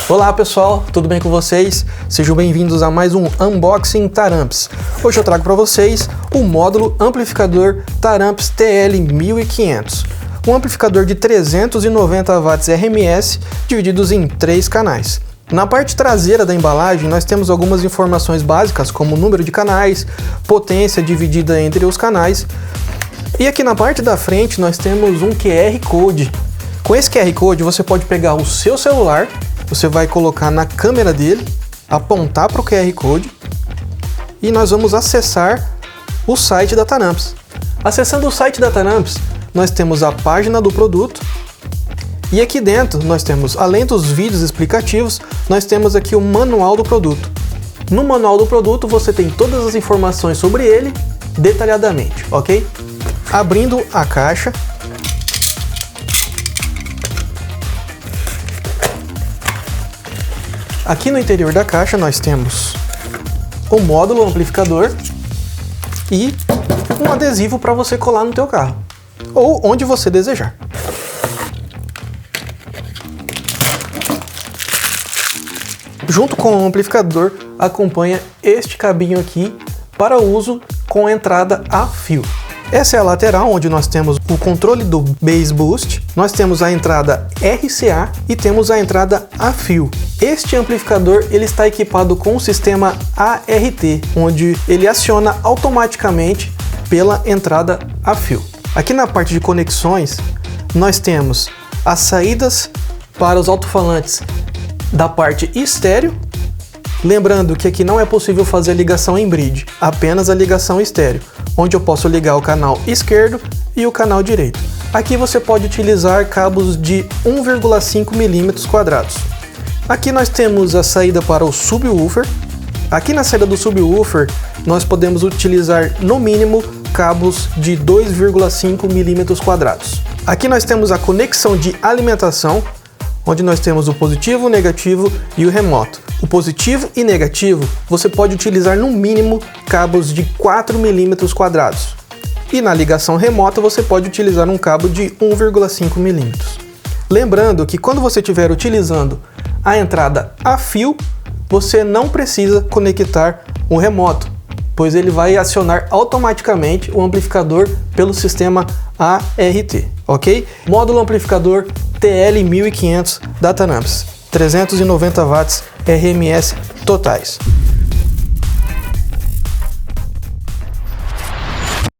Olá pessoal, tudo bem com vocês? Sejam bem-vindos a mais um Unboxing Taramps. Hoje eu trago para vocês o módulo amplificador Taramps TL1500. Um amplificador de 390 watts RMS divididos em 3 canais. Na parte traseira da embalagem nós temos algumas informações básicas como número de canais, potência dividida entre os canais. E aqui na parte da frente nós temos um QR Code. Com esse QR Code você pode pegar o seu celular, você vai colocar na câmera dele, apontar para o QR Code e nós vamos acessar o site da Taramps. Acessando o site da Taramps, nós temos a página do produto e aqui dentro nós temos, além dos vídeos explicativos, nós temos aqui o manual do produto. No manual do produto você tem todas as informações sobre ele detalhadamente, ok? Abrindo a caixa, aqui no interior da caixa nós temos o módulo amplificador e um adesivo para você colar no teu carro ou onde você desejar. Junto com o amplificador acompanha este cabinho aqui para uso com entrada a fio. Essa é a lateral onde nós temos o controle do Bass Boost, nós temos a entrada RCA e temos a entrada a fio. Este amplificador ele está equipado com o sistema ART, onde ele aciona automaticamente pela entrada a fio. Aqui na parte de conexões nós temos as saídas para os alto-falantes da parte estéreo. Lembrando que aqui não é possível fazer ligação em bridge, apenas a ligação estéreo, onde eu posso ligar o canal esquerdo e o canal direito. Aqui você pode utilizar cabos de 1,5 mm². Aqui nós temos a saída para o subwoofer. Aqui na saída do subwoofer nós podemos utilizar no mínimo cabos de 2,5 mm². Aqui nós temos a conexão de alimentação, onde nós temos o positivo, o negativo e o remoto. O positivo e negativo você pode utilizar no mínimo cabos de 4 mm². E na ligação remota você pode utilizar um cabo de 1,5 mm. Lembrando que quando você estiver utilizando a entrada a fio, você não precisa conectar o remoto, pois ele vai acionar automaticamente o amplificador pelo sistema ART, ok? Módulo amplificador TL1500 da Taramps, 390 watts RMS totais.